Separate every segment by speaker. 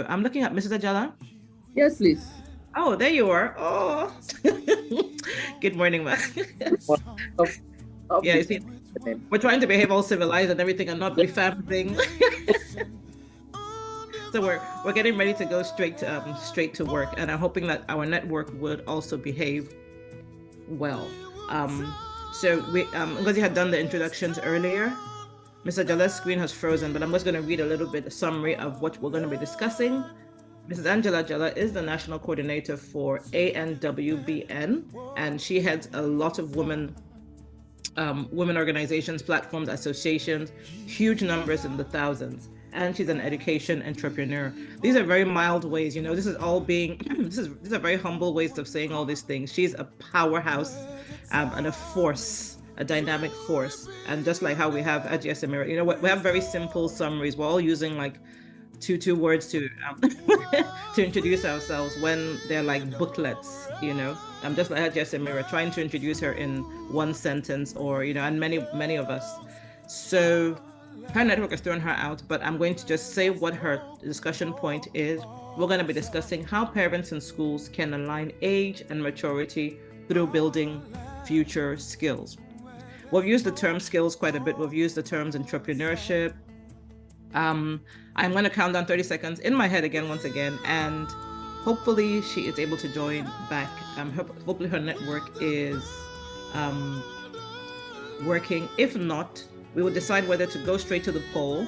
Speaker 1: I'm looking at Mrs. Ajala.
Speaker 2: Yes, please.
Speaker 1: Oh, there you are. Oh, good morning, ma.
Speaker 2: Of, of
Speaker 1: Yeah,
Speaker 2: the
Speaker 1: you see, we're trying to behave all civilized and everything and not be family. So we're getting ready to go straight to work, and I'm hoping that our network would also behave well. So Ngozi had done the introductions earlier. Mr. Jala's screen has frozen, but I'm just going to read a little bit of summary of what we're going to be discussing. Mrs. Angela Jala is the national coordinator for ANWBN, and she heads a lot of women organizations, platforms, associations, huge numbers in the thousands. And she's an education entrepreneur. These are very mild ways, this is all being, these are very humble ways of saying all these things. She's a powerhouse and a force, a dynamic force. And just like how we have Ajia Samira, we have very simple summaries. We're all using like two words to to introduce ourselves when they're like booklets, I'm just like Ajia Samira, trying to introduce her in one sentence or, and many of us. So her network has thrown her out, but I'm going to just say what her discussion point is. We're going to be discussing how parents and schools can align age and maturity through building future skills. We've used the term skills quite a bit. We've used the terms entrepreneurship. I'm going to count down 30 seconds in my head once again, and hopefully she is able to join back. Hopefully her network is working. If not, we will decide whether to go straight to the poll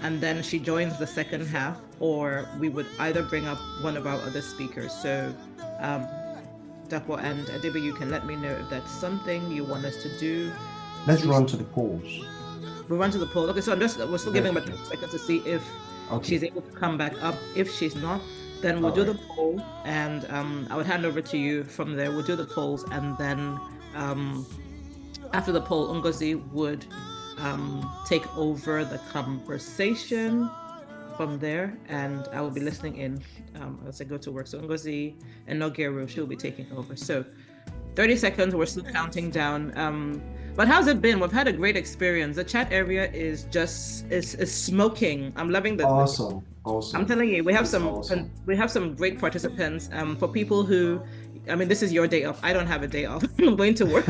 Speaker 1: and then she joins the second half, or we would either bring up one of our other speakers. So Dapo and Adiba, you can let me know if that's something you want us to do.
Speaker 3: Let's run to the polls.
Speaker 1: We'll run to the poll. Okay, so we're still giving about 30 seconds to see if she's able to come back up. If she's not, then we'll do the poll, and I would hand over to you from there. We'll do the polls, and then after the poll, Ngozi would take over the conversation from there, and I will be listening in as I go to work. So Ngozi and Nogeru, she'll be taking over. So 30 seconds, we're still counting down. But how's it been? We've had a great experience. The chat area is smoking. I'm loving the
Speaker 3: Awesome.
Speaker 1: I'm telling you, we have some great participants. For people who, this is your day off. I don't have a day off. I'm going to work.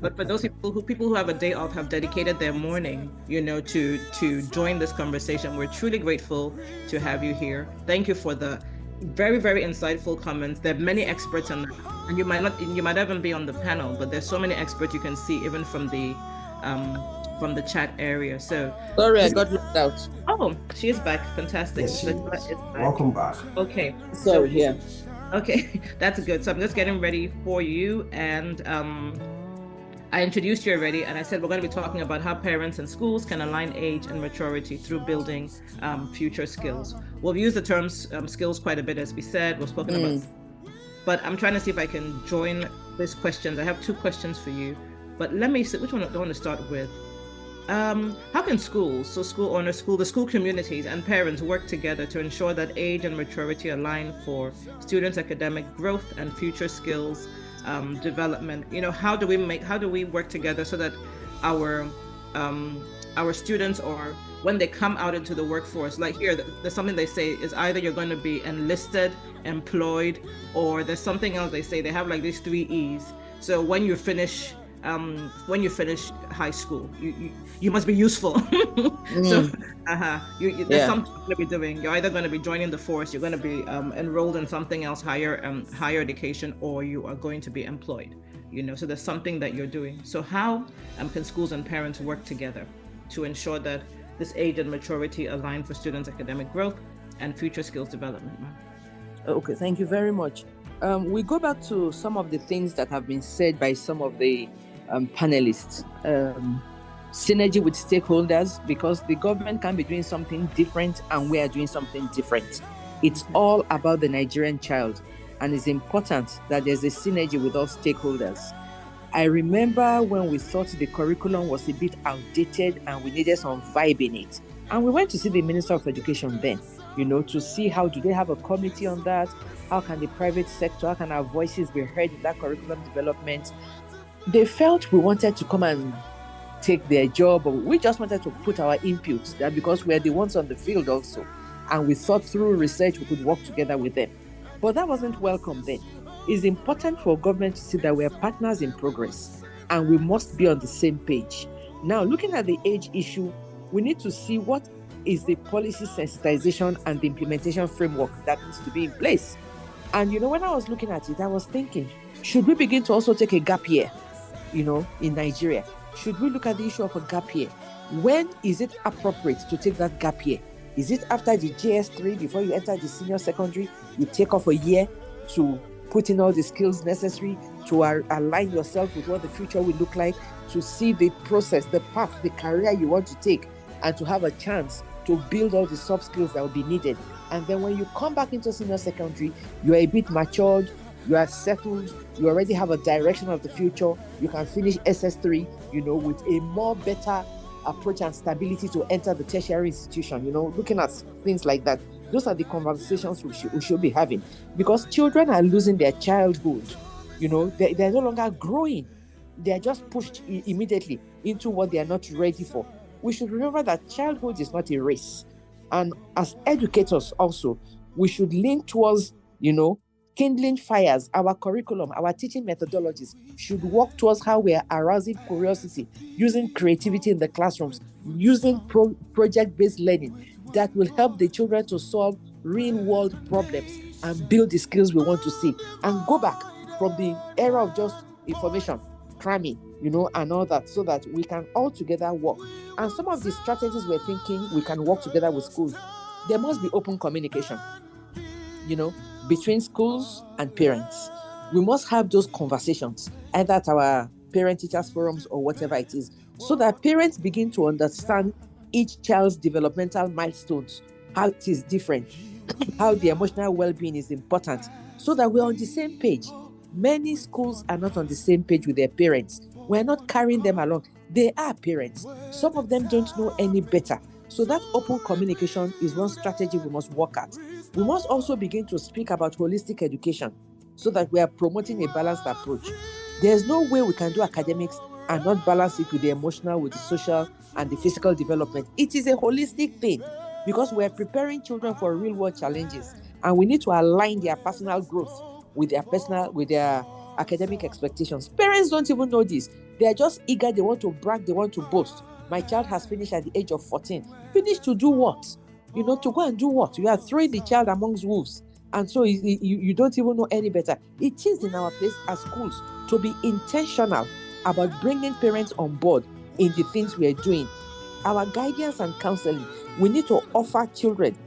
Speaker 1: But for those people who have a day off, have dedicated their morning, to join this conversation. We're truly grateful to have you here. Thank you for the very, very insightful comments. There are many experts and you might not even be on the panel, but there's so many experts you can see even from the chat area. So
Speaker 2: sorry, I got locked out.
Speaker 1: Oh, she is back. Fantastic.
Speaker 3: Yes, welcome back.
Speaker 1: Okay.
Speaker 2: Sorry, yeah.
Speaker 1: Okay, that's good. So I'm just getting ready for you, and I introduced you already, and I said we're going to be talking about how parents and schools can align age and maturity through building future skills. We'll use the terms skills quite a bit, as we said. We've spoken about, but I'm trying to see if I can join these questions. I have two questions for you, but let me see which one I want to start with. How can schools, the school communities and parents work together to ensure that age and maturity align for students' academic growth and future skills development? How do we work together so that our students, or when they come out into the workforce, like here, there's something they say is either you're going to be enlisted, employed, or there's something else they say. They have like these 3 E's. So when you finish high school, you must be useful. So there's something you're going to be doing. You're either going to be joining the force, you're going to be enrolled in something else, higher education, or you are going to be employed. So there's something that you're doing. So how can schools and parents work together to ensure that this age and maturity align for students' academic growth and future skills development?
Speaker 2: Okay, thank you very much. We go back to some of the things that have been said by some of the panelists. Synergy with stakeholders, because the government can be doing something different and we are doing something different. It's all about the Nigerian child, and it's important that there's a synergy with all stakeholders. I remember when we thought the curriculum was a bit outdated and we needed some vibe in it. And we went to see the Minister of Education then, to see how do they have a committee on that? How can the private sector, how can our voices be heard in that curriculum development? They felt we wanted to come and take their job, but we just wanted to put our input there because we're the ones on the field also. and we thought through research we could work together with them. But that wasn't welcome then. It's important for government to see that we're partners in progress and we must be on the same page. Now, looking at the age issue, we need to see what is the policy sensitization and the implementation framework that needs to be in place. And, when I was looking at it, I was thinking, should we begin to also take a gap year, in Nigeria? Should we look at the issue of a gap year? When is it appropriate to take that gap year? Is it after the JS3, before you enter the senior secondary, you take off a year to put in all the skills necessary to align yourself with what the future will look like, to see the process, the path, the career you want to take, and to have a chance to build all the soft skills that will be needed. And then when you come back into senior secondary, you are a bit matured, you are settled, you already have a direction of the future, you can finish SS3, with a more better approach and stability to enter the tertiary institution, looking at things like that. Those are the conversations we should be having, because children are losing their childhood. They're no longer growing. They are just pushed immediately into what they are not ready for. We should remember that childhood is not a race. And as educators also, we should lean towards, kindling fires. Our curriculum, our teaching methodologies should work towards how we are arousing curiosity, using creativity in the classrooms, using project-based learning that will help the children to solve real-world problems and build the skills we want to see, and go back from the era of just information, cramming, and all that, so that we can all together work. And some of the strategies we're thinking we can work together with schools, there must be open communication, between schools and parents. We must have those conversations, either at our parent-teachers forums or whatever it is, so that parents begin to understand each child's developmental milestones, how it is different, how the emotional well-being is important, so that we're on the same page. Many schools are not on the same page with their parents. We're not carrying them along. They are parents. Some of them don't know any better. So that open communication is one strategy we must work at. We must also begin to speak about holistic education so that we are promoting a balanced approach. There's no way we can do academics and not balance it with the emotional, with the social, and the physical development. It is a holistic thing, because we're preparing children for real-world challenges, and we need to align their personal growth with their academic expectations. Parents don't even know this. They are just eager. They want to brag. They want to boast. My child has finished at the age of 14. Finished to do what? To go and do what? You are throwing the child amongst wolves. And so you don't even know any better. It is in our place as schools to be intentional about bringing parents on board in the things we are doing. Our guidance and counseling, we need to offer children,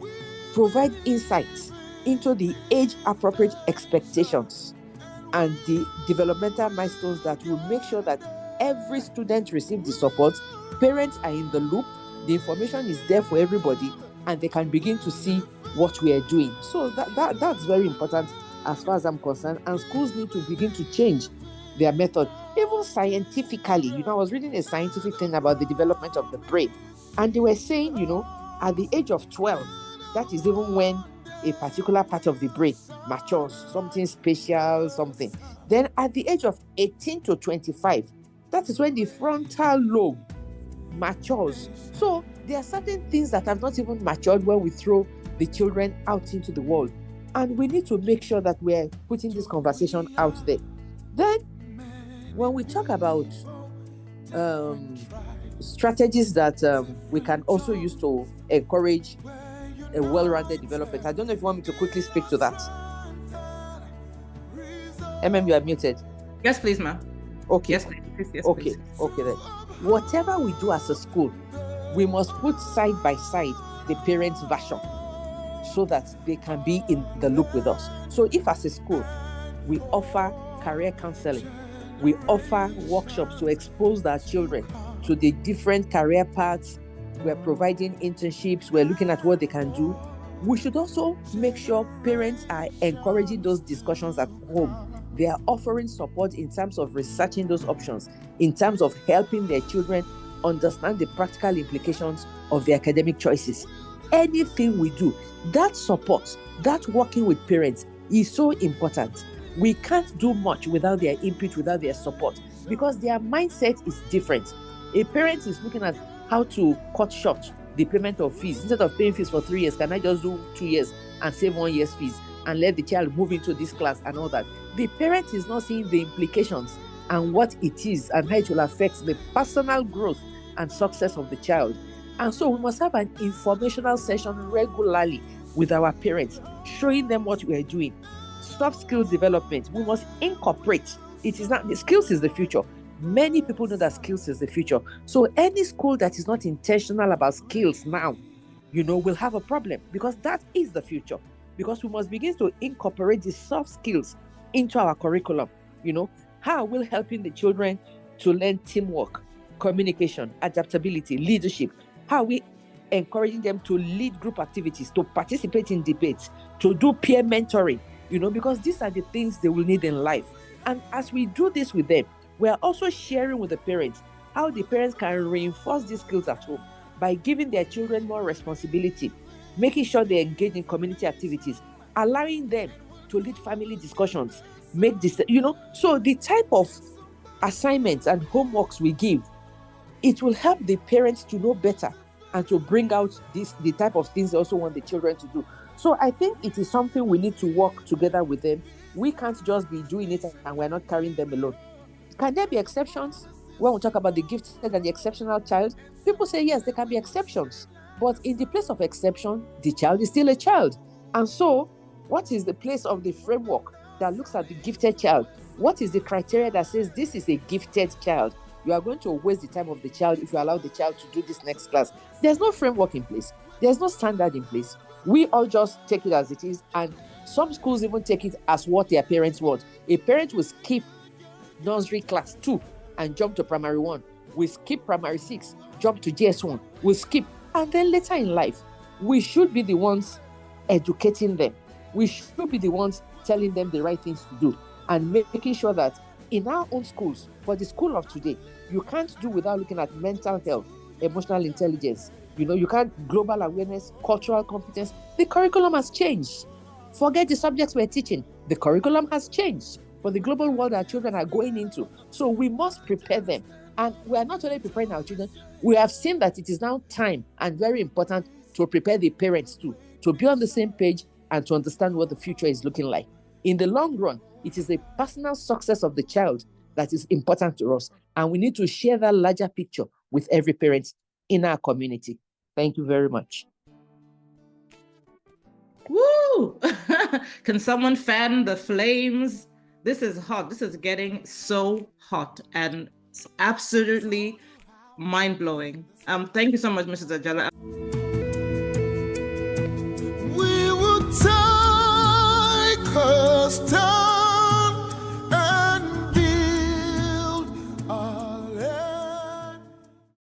Speaker 2: provide insights into the age-appropriate expectations and the developmental milestones that will make sure that every student receives the support, parents are in the loop, the information is there for everybody, and they can begin to see what we are doing. So that's very important as far as I'm concerned, and schools need to begin to change their method, even scientifically. I was reading a scientific thing about the development of the brain, and they were saying, at the age of 12, that is even when a particular part of the brain matures, something special, something. Then at the age of 18 to 25, that is when the frontal lobe matures. So there are certain things that have not even matured when we throw the children out into the world. And we need to make sure that we're putting this conversation out there. Then, when we talk about strategies that we can also use to encourage a well-rounded development, I don't know if you want me to quickly speak to that. You are muted.
Speaker 1: Yes, please, ma'am.
Speaker 2: Okay.
Speaker 1: Yes, please. Yes,
Speaker 2: okay.
Speaker 1: please.
Speaker 2: Okay, then. Whatever we do as a school, we must put side by side the parents' version so that they can be in the loop with us. So if as a school, we offer career counseling, we offer workshops to expose our children to the different career paths, we're providing internships, we're looking at what they can do, we should also make sure parents are encouraging those discussions at home. They are offering support in terms of researching those options, in terms of helping their children understand the practical implications of their academic choices. Anything we do, that support, that working with parents is so important. We can't do much without their input, without their support, because their mindset is different. A parent is looking at how to cut short the payment of fees. Instead of paying fees for 3 years, can I just do 2 years and save 1 year's fees and let the child move into this class and all that? The parent is not seeing the implications and what it is and how it will affect the personal growth and success of the child. And so we must have an informational session regularly with our parents, showing them what we are doing. Soft skills development, we must incorporate. It is not, the skills is the future. Many people know that skills is the future. So any school that is not intentional about skills now, will have a problem, because that is the future. Because we must begin to incorporate the soft skills into our curriculum. How will helping the children to learn teamwork, communication, adaptability, leadership? How are we encouraging them to lead group activities, to participate in debates, to do peer mentoring, because these are the things they will need in life. And as we do this with them, we are also sharing with the parents how the parents can reinforce these skills at home by giving their children more responsibility, making sure they engage in community activities, allowing them to lead family discussions, make this, so the type of assignments and homeworks we give, it will help the parents to know better and to bring out the type of things they also want the children to do. So I think it is something we need to work together with them. We can't just be doing it and we're not carrying them alone. Can there be exceptions? When we talk about the gifted and the exceptional child, people say, yes, there can be exceptions. But in the place of exception, the child is still a child. And so, what is the place of the framework that looks at the gifted child? What is the criteria that says this is a gifted child? You are going to waste the time of the child if you allow the child to do this next class. There's no framework in place. There's no standard in place. We all just take it as it is. And some schools even take it as what their parents want. A parent will skip nursery class 2 and jump to primary 1. We skip primary 6, jump to GS1. We skip. And then later in life, we should be the ones educating them. We should be the ones telling them the right things to do and making sure that in our own schools, for the school of today, you can't do without looking at mental health, emotional intelligence. You can't global awareness, cultural competence. The curriculum has changed. Forget the subjects we're teaching. The curriculum has changed for the global world our children are going into. So we must prepare them. And we are not only preparing our children, we have seen that it is now time and very important to prepare the parents too, to be on the same page and to understand what the future is looking like. In the long run, it is the personal success of the child that is important to us. And we need to share that larger picture with every parent in our community. Thank you very much.
Speaker 1: Woo! Can someone fan the flames? This is hot. This is getting so hot and absolutely mind-blowing. Thank you so much, Mrs. Ajala.